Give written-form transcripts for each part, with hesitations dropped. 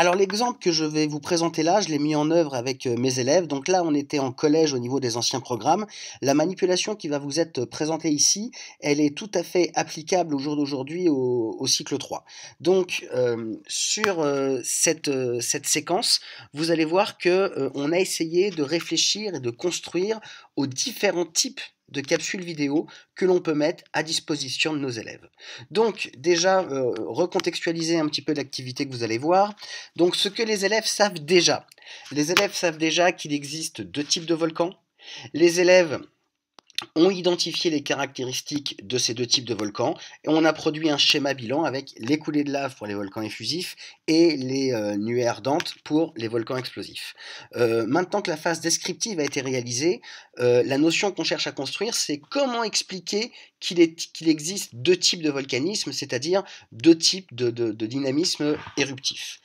Alors l'exemple que je vais vous présenter là, je l'ai mis en œuvre avec mes élèves. Donc là, on était en collège au niveau des anciens programmes. La manipulation qui va vous être présentée ici, elle est tout à fait applicable au jour d'aujourd'hui au cycle 3. Donc sur cette séquence, vous allez voir que on a essayé de réfléchir et de construire aux différents types de capsules vidéo que l'on peut mettre à disposition de nos élèves. Donc déjà, recontextualiser un petit peu l'activité que vous allez voir. Donc ce que les élèves savent déjà qu'il existe deux types de volcans. Les élèves ont identifié les caractéristiques de ces deux types de volcans et on a produit un schéma bilan avec les coulées de lave pour les volcans effusifs et les nuées ardentes pour les volcans explosifs. Maintenant que la phase descriptive a été réalisée, la notion qu'on cherche à construire, c'est comment expliquer qu'il existe deux types de volcanisme, c'est-à-dire deux types de dynamisme éruptif.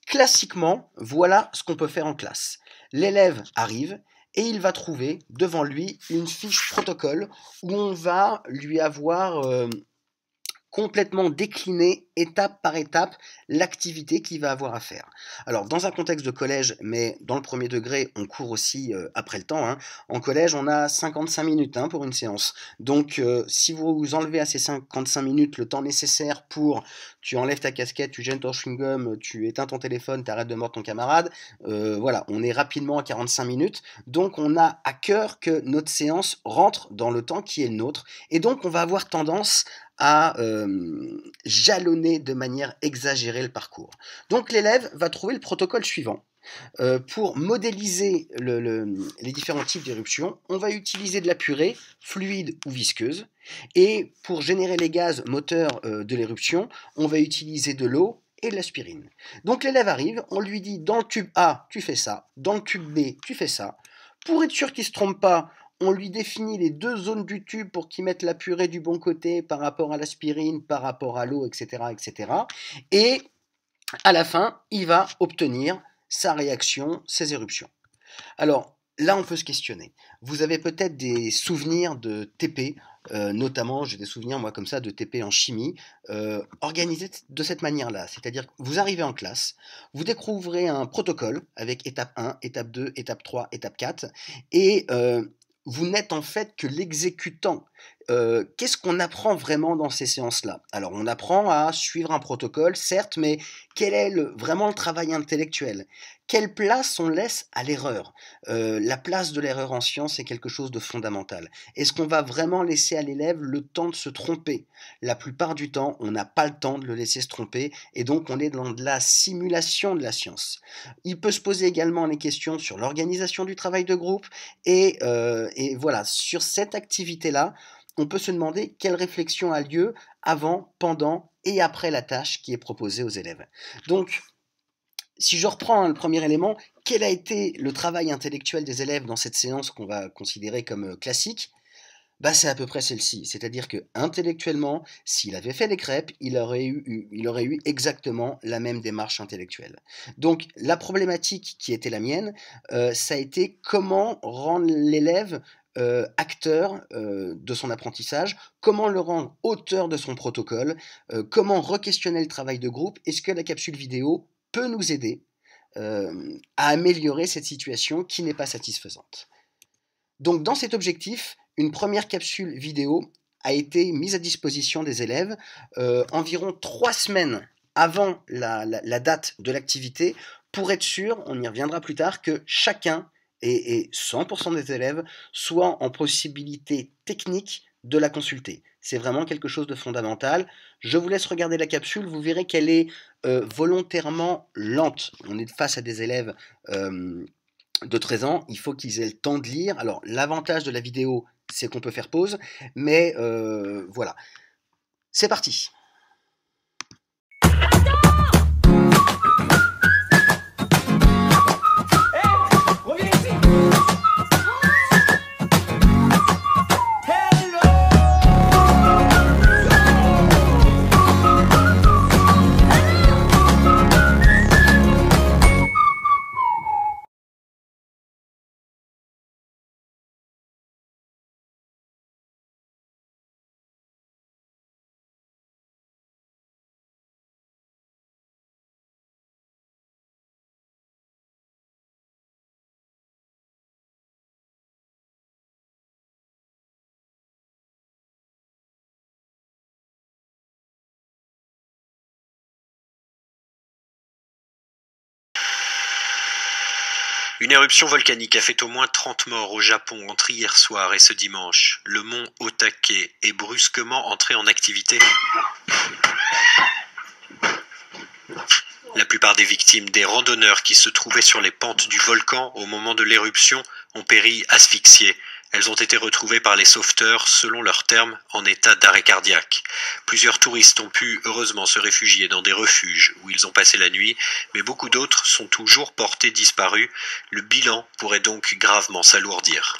Classiquement, voilà ce qu'on peut faire en classe. L'élève arrive et il va trouver devant lui une fiche protocole où on va lui avoir complètement décliner étape par étape l'activité qu'il va avoir à faire. Alors dans un contexte de collège, mais dans le premier degré, on court aussi après le temps. Hein. En collège, on a 55 minutes pour une séance. Donc si vous enlevez à ces 55 minutes le temps nécessaire pour tu enlèves ta casquette, tu gênes ton chewing-gum, tu éteins ton téléphone, tu arrêtes de mordre ton camarade, voilà, on est rapidement à 45 minutes. Donc on a à cœur que notre séance rentre dans le temps qui est le nôtre. Et donc on va avoir tendance à jalonner de manière exagérée le parcours. Donc l'élève va trouver le protocole suivant. Pour modéliser les différents types d'éruptions, on va utiliser de la purée, fluide ou visqueuse. Et pour générer les gaz moteurs de l'éruption, on va utiliser de l'eau et de l'aspirine. Donc l'élève arrive, on lui dit dans le tube A, tu fais ça, dans le tube B, tu fais ça. Pour être sûr qu'il ne se trompe pas, on lui définit les deux zones du tube pour qu'il mette la purée du bon côté par rapport à l'aspirine, par rapport à l'eau, etc., etc. Et à la fin, il va obtenir sa réaction, ses éruptions. Alors là, on peut se questionner. Vous avez peut-être des souvenirs de TP, notamment j'ai des souvenirs moi comme ça de TP en chimie, organisés de cette manière-là. C'est-à-dire que vous arrivez en classe, vous découvrez un protocole avec étape 1, étape 2, étape 3, étape 4, et vous n'êtes en fait que l'exécutant. Qu'est-ce qu'on apprend vraiment dans ces séances-là? Alors on apprend à suivre un protocole, certes, mais quel est vraiment le travail intellectuel? Quelle place on laisse à l'erreur? La place de l'erreur en science est quelque chose de fondamental. Est-ce qu'on va vraiment laisser à l'élève le temps de se tromper? La plupart du temps, on n'a pas le temps de le laisser se tromper et donc on est dans de la simulation de la science. Il peut se poser également les questions sur l'organisation du travail de groupe et voilà, sur cette activité-là, on peut se demander quelle réflexion a lieu avant, pendant et après la tâche qui est proposée aux élèves. Donc, si je reprends le premier élément, quel a été le travail intellectuel des élèves dans cette séance qu'on va considérer comme classique? Bah, c'est à peu près celle-ci. C'est-à-dire que intellectuellement, s'il avait fait des crêpes, il aurait eu exactement la même démarche intellectuelle. Donc la problématique qui était la mienne, ça a été comment rendre l'élève acteur de son apprentissage, comment le rendre auteur de son protocole, comment re-questionner le travail de groupe. Est-ce que la capsule vidéo peut nous aider à améliorer cette situation qui n'est pas satisfaisante? Donc dans cet objectif, une première capsule vidéo a été mise à disposition des élèves environ 3 semaines avant la date de l'activité pour être sûr, on y reviendra plus tard, que chacun et 100% des élèves soient en possibilité technique de la consulter. C'est vraiment quelque chose de fondamental. Je vous laisse regarder la capsule, vous verrez qu'elle est volontairement lente. On est face à des élèves de 13 ans, il faut qu'ils aient le temps de lire. Alors, l'avantage de la vidéo, c'est qu'on peut faire pause, mais voilà. C'est parti. Une éruption volcanique a fait au moins 30 morts au Japon entre hier soir et ce dimanche. Le mont Otake est brusquement entré en activité. La plupart des victimes, des randonneurs qui se trouvaient sur les pentes du volcan au moment de l'éruption, ont péri asphyxiées. Elles ont été retrouvées par les sauveteurs, selon leurs termes, en état d'arrêt cardiaque. Plusieurs touristes ont pu heureusement se réfugier dans des refuges où ils ont passé la nuit, mais beaucoup d'autres sont toujours portés disparus. Le bilan pourrait donc gravement s'alourdir.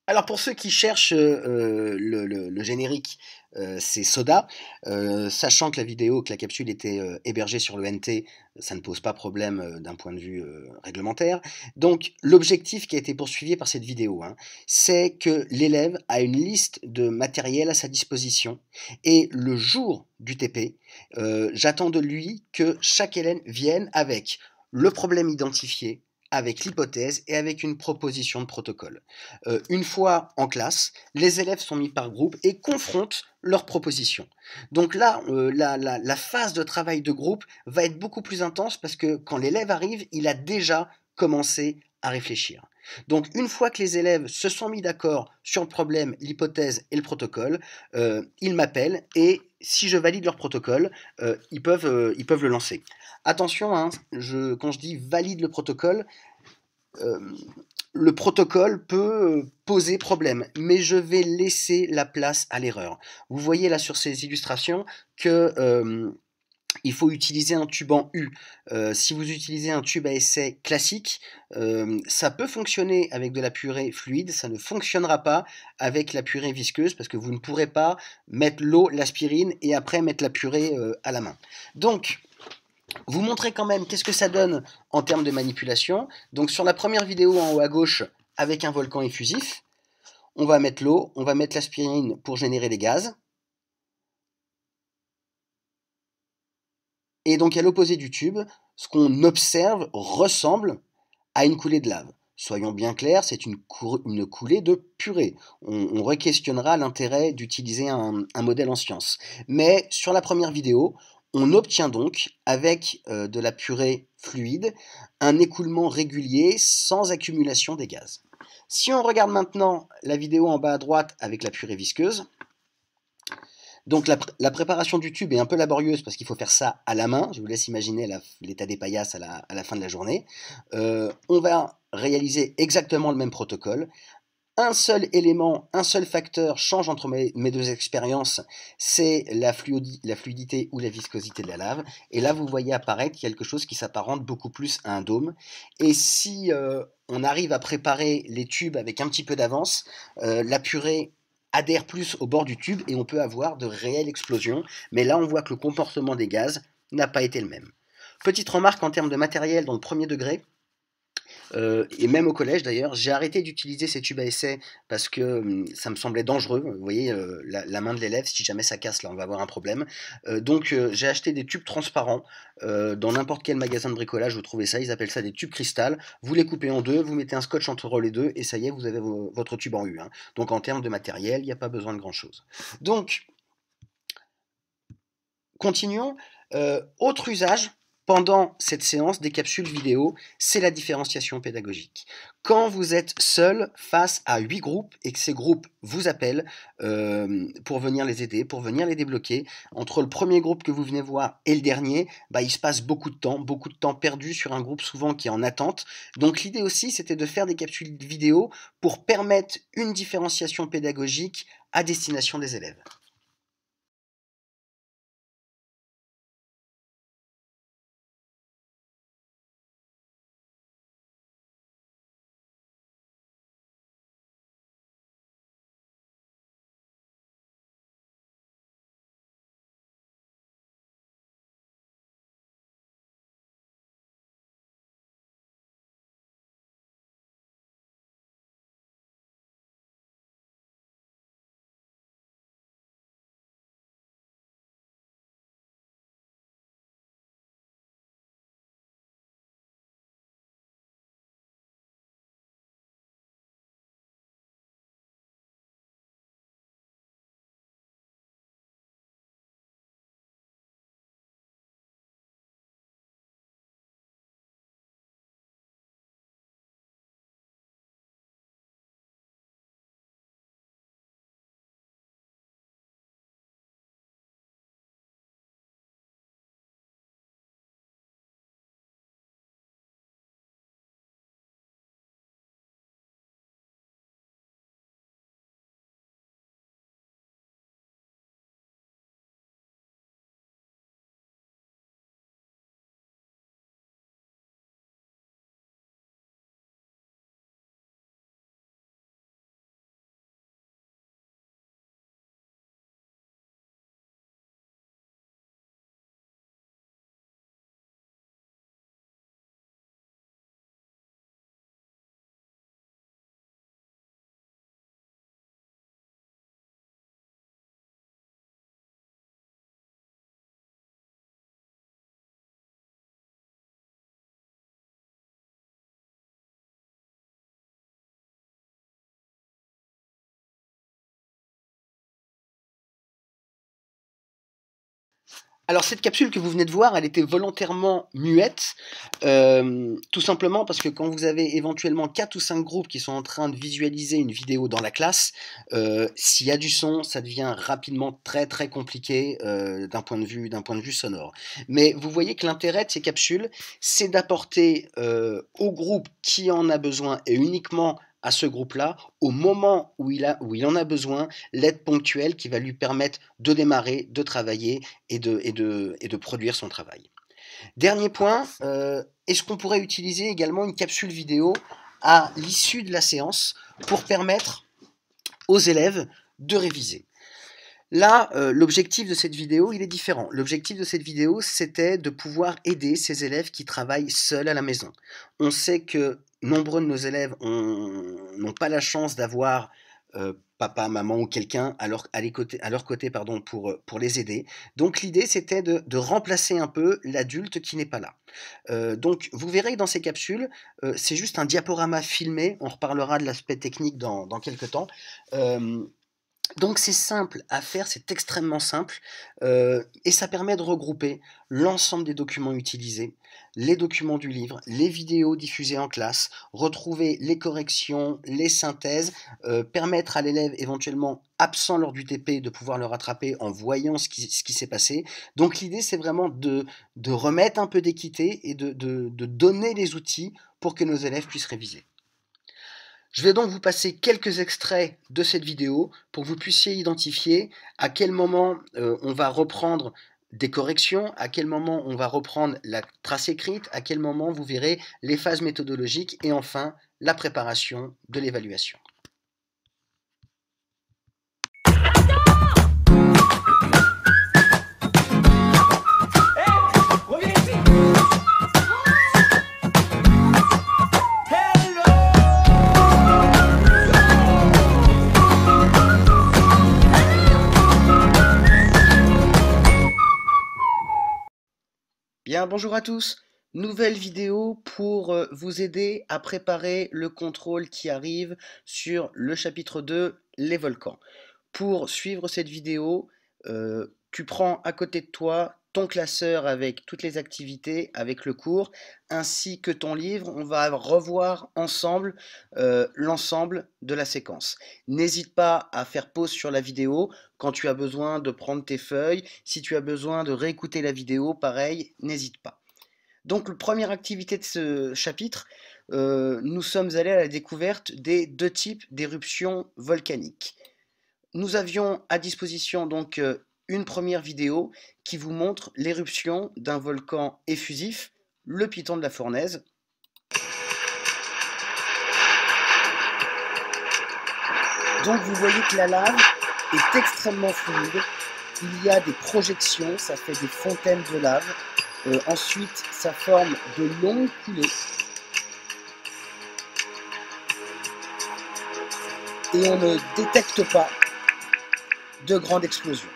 Alors pour ceux qui cherchent le générique, c'est Soda. Sachant que la capsule était hébergée sur le NT, ça ne pose pas problème d'un point de vue réglementaire. Donc l'objectif qui a été poursuivi par cette vidéo, hein, c'est que l'élève a une liste de matériel à sa disposition et le jour du TP, j'attends de lui que chaque élève vienne avec le problème identifié, avec l'hypothèse et avec une proposition de protocole. Une fois en classe, les élèves sont mis par groupe et confrontent leurs propositions. Donc là, la phase de travail de groupe va être beaucoup plus intense parce que quand l'élève arrive, il a déjà commencé à réfléchir. Donc une fois que les élèves se sont mis d'accord sur le problème, l'hypothèse et le protocole, ils m'appellent et si je valide leur protocole, ils peuvent le lancer. Attention, hein, quand je dis valide euh, le protocole peut poser problème, mais je vais laisser la place à l'erreur. Vous voyez là sur ces illustrations que il faut utiliser un tube en U. Si vous utilisez un tube à essai classique, ça peut fonctionner avec de la purée fluide, ça ne fonctionnera pas avec la purée visqueuse parce que vous ne pourrez pas mettre l'eau, l'aspirine et après mettre la purée à la main. Donc, vous montrez quand même qu'est-ce que ça donne en termes de manipulation. Donc sur la première vidéo en haut à gauche, avec un volcan effusif, on va mettre l'eau, on va mettre l'aspirine pour générer des gaz. Et donc à l'opposé du tube, ce qu'on observe ressemble à une coulée de lave. Soyons bien clairs, c'est une coulée de purée. On re-questionnera l'intérêt d'utiliser un modèle en sciences. Mais sur la première vidéo, on obtient donc, avec de la purée fluide, un écoulement régulier sans accumulation des gaz. Si on regarde maintenant la vidéo en bas à droite avec la purée visqueuse, donc la préparation du tube est un peu laborieuse parce qu'il faut faire ça à la main. Je vous laisse imaginer l'état des paillasses à la fin de la journée. On va réaliser exactement le même protocole. Un seul élément, un seul facteur change entre mes deux expériences, c'est la fluidité ou la viscosité de la lave. Et là, vous voyez apparaître quelque chose qui s'apparente beaucoup plus à un dôme. Et si on arrive à préparer les tubes avec un petit peu d'avance, la purée adhère plus au bord du tube et on peut avoir de réelles explosions. Mais là, on voit que le comportement des gaz n'a pas été le même. Petite remarque en termes de matériel dans le premier degré. et même au collège d'ailleurs, j'ai arrêté d'utiliser ces tubes à essai parce que ça me semblait dangereux. Vous voyez, la main de l'élève, si jamais ça casse, là, on va avoir un problème. Donc, j'ai acheté des tubes transparents. Dans n'importe quel magasin de bricolage, vous trouvez ça. Ils appellent ça des tubes cristal. Vous les coupez en deux, vous mettez un scotch entre les deux, et ça y est, vous avez votre tube en U, hein. Donc, en termes de matériel, il n'y a pas besoin de grand-chose. Donc, continuons. Autre usage pendant cette séance des capsules vidéo, c'est la différenciation pédagogique. Quand vous êtes seul face à 8 groupes et que ces groupes vous appellent pour venir les aider, pour venir les débloquer, entre le premier groupe que vous venez voir et le dernier, il se passe beaucoup de temps perdu sur un groupe souvent qui est en attente. Donc l'idée aussi, c'était de faire des capsules vidéo pour permettre une différenciation pédagogique à destination des élèves. Alors cette capsule que vous venez de voir, elle était volontairement muette, tout simplement parce que quand vous avez éventuellement 4 ou 5 groupes qui sont en train de visualiser une vidéo dans la classe, s'il y a du son, ça devient rapidement très très compliqué d'un point de vue sonore. Mais vous voyez que l'intérêt de ces capsules, c'est d'apporter au groupe qui en a besoin et uniquement à ce groupe-là, au moment où il en a besoin, l'aide ponctuelle qui va lui permettre de démarrer, de travailler et de produire son travail. Dernier point, est-ce qu'on pourrait utiliser également une capsule vidéo à l'issue de la séance pour permettre aux élèves de réviser? Là, l'objectif de cette vidéo, il est différent. L'objectif de cette vidéo, c'était de pouvoir aider ces élèves qui travaillent seuls à la maison. On sait que nombreux de nos élèves n'ont pas la chance d'avoir papa, maman ou quelqu'un à leur côté pour les aider. Donc l'idée, c'était de remplacer un peu l'adulte qui n'est pas là. Donc vous verrez que dans ces capsules, c'est juste un diaporama filmé. On reparlera de l'aspect technique dans quelques temps. Donc c'est simple à faire, c'est extrêmement simple et ça permet de regrouper l'ensemble des documents utilisés, les documents du livre, les vidéos diffusées en classe, retrouver les corrections, les synthèses, permettre à l'élève éventuellement absent lors du TP de pouvoir le rattraper en voyant ce qui s'est passé. Donc l'idée c'est vraiment de remettre un peu d'équité et de donner les outils pour que nos élèves puissent réviser. Je vais donc vous passer quelques extraits de cette vidéo pour que vous puissiez identifier à quel moment on va reprendre des corrections, à quel moment on va reprendre la trace écrite, à quel moment vous verrez les phases méthodologiques et enfin la préparation de l'évaluation. Bien, bonjour à tous. Nouvelle vidéo pour vous aider à préparer le contrôle qui arrive sur le chapitre 2, les volcans. Pour suivre cette vidéo, tu prends à côté de toi ton classeur avec toutes les activités, avec le cours, ainsi que ton livre. On va revoir ensemble l'ensemble de la séquence. N'hésite pas à faire pause sur la vidéo quand tu as besoin de prendre tes feuilles. Si tu as besoin de réécouter la vidéo, pareil, n'hésite pas. Donc, la première activité de ce chapitre, nous sommes allés à la découverte des deux types d'éruptions volcaniques. Nous avions à disposition donc une première vidéo qui vous montre l'éruption d'un volcan effusif, le Piton de la Fournaise. Donc vous voyez que la lave est extrêmement fluide, il y a des projections, ça fait des fontaines de lave, ensuite ça forme de longues coulées. Et on ne détecte pas de grandes explosions.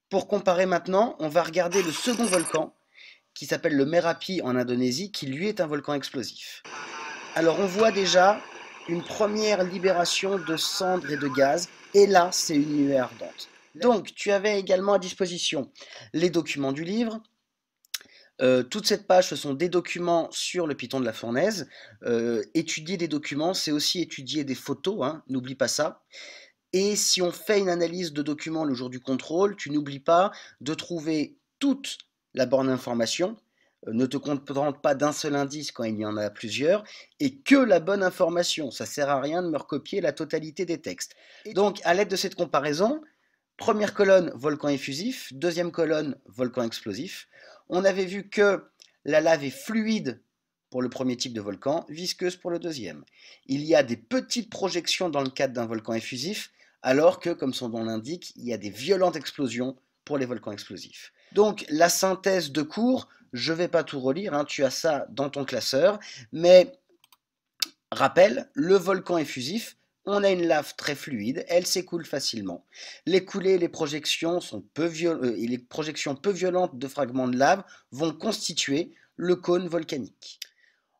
Pour comparer maintenant, on va regarder le second volcan qui s'appelle le Merapi en Indonésie, qui lui est un volcan explosif. Alors on voit déjà une première libération de cendres et de gaz, et là c'est une nuée ardente. Donc tu avais également à disposition les documents du livre. Toute cette page, ce sont des documents sur le Piton de la Fournaise. Étudier des documents, c'est aussi étudier des photos, hein, n'oublie pas ça. Et si on fait une analyse de documents le jour du contrôle, tu n'oublies pas de trouver toute la borne d'information. Ne te contente pas d'un seul indice quand il y en a plusieurs, et que la bonne information. Ça ne sert à rien de me recopier la totalité des textes. Donc, à l'aide de cette comparaison, première colonne, volcan effusif, deuxième colonne, volcan explosif. On avait vu que la lave est fluide pour le premier type de volcan, visqueuse pour le deuxième. Il y a des petites projections dans le cadre d'un volcan effusif, alors que, comme son nom l'indique, il y a des violentes explosions pour les volcans explosifs. Donc, la synthèse de cours, je ne vais pas tout relire, hein, tu as ça dans ton classeur, mais rappel, le volcan effusif, on a une lave très fluide, elle s'écoule facilement. Les coulées et les projections peu violentes de fragments de lave vont constituer le cône volcanique.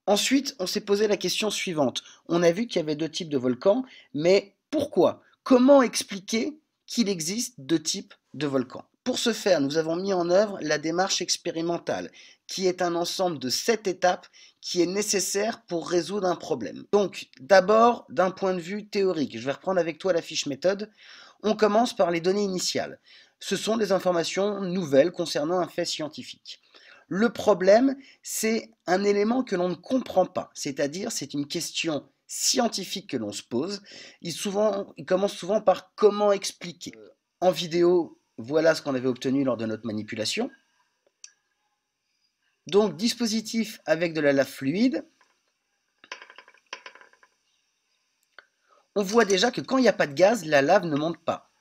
Ensuite, on s'est posé la question suivante. On a vu qu'il y avait deux types de volcans, mais pourquoi? Comment expliquer qu'il existe deux types de volcans? Pour ce faire, nous avons mis en œuvre la démarche expérimentale, qui est un ensemble de 7 étapes qui est nécessaire pour résoudre un problème. Donc, d'abord, d'un point de vue théorique, je vais reprendre avec toi la fiche méthode. On commence par les données initiales. Ce sont des informations nouvelles concernant un fait scientifique. Le problème, c'est un élément que l'on ne comprend pas, c'est-à-dire c'est une question scientifique que l'on se pose. Il commence souvent par comment expliquer. En vidéo, voilà ce qu'on avait obtenu lors de notre manipulation. Donc, dispositif avec de la lave fluide. On voit déjà que quand il n'y a pas de gaz, la lave ne monte pas.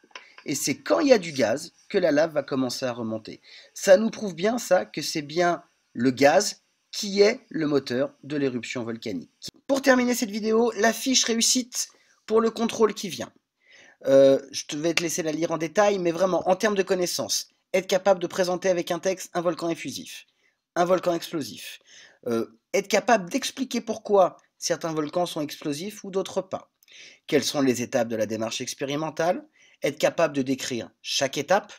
Et c'est quand il y a du gaz que la lave va commencer à remonter. Ça nous prouve bien ça, que c'est bien le gaz qui est le moteur de l'éruption volcanique. Pour terminer cette vidéo, la fiche réussite pour le contrôle qui vient. Je vais te laisser la lire en détail, mais vraiment, en termes de connaissances, être capable de présenter avec un texte un volcan effusif, un volcan explosif, être capable d'expliquer pourquoi certains volcans sont explosifs ou d'autres pas, quelles sont les étapes de la démarche expérimentale, être capable de décrire chaque étape,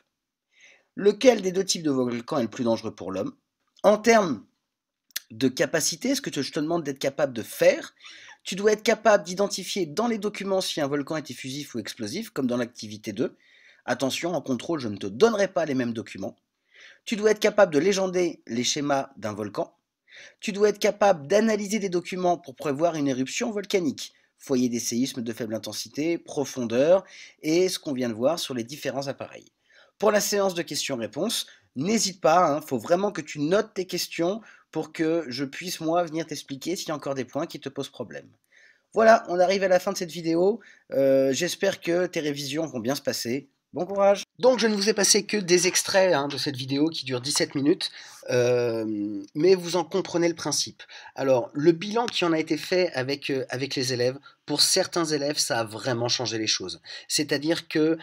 lequel des deux types de volcans est le plus dangereux pour l'homme, en termes de capacité, ce que je te demande d'être capable de faire, tu dois être capable d'identifier dans les documents si un volcan est effusif ou explosif, comme dans l'activité 2. Attention, en contrôle, je ne te donnerai pas les mêmes documents. Tu dois être capable de légender les schémas d'un volcan. Tu dois être capable d'analyser des documents pour prévoir une éruption volcanique, foyer des séismes de faible intensité, profondeur, et ce qu'on vient de voir sur les différents appareils. Pour la séance de questions-réponses, n'hésite pas, faut vraiment que tu notes tes questions pour que je puisse, moi, venir t'expliquer s'il y a encore des points qui te posent problème. Voilà, on arrive à la fin de cette vidéo. J'espère que tes révisions vont bien se passer. Bon courage. Donc je ne vous ai passé que des extraits de cette vidéo qui dure 17 minutes, mais vous en comprenez le principe. Alors le bilan qui en a été fait avec les élèves, pour certains élèves ça a vraiment changé les choses. C'est-à-dire que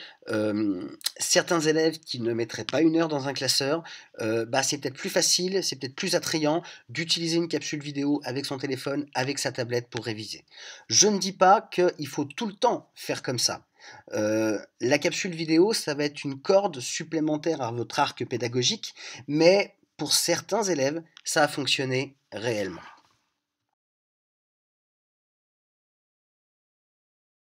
certains élèves qui ne mettraient pas 1 heure dans un classeur, c'est peut-être plus facile, c'est peut-être plus attrayant d'utiliser une capsule vidéo avec son téléphone, avec sa tablette pour réviser. Je ne dis pas qu'il faut tout le temps faire comme ça. La capsule vidéo, ça va être une corde supplémentaire à votre arc pédagogique, mais pour certains élèves, ça a fonctionné réellement.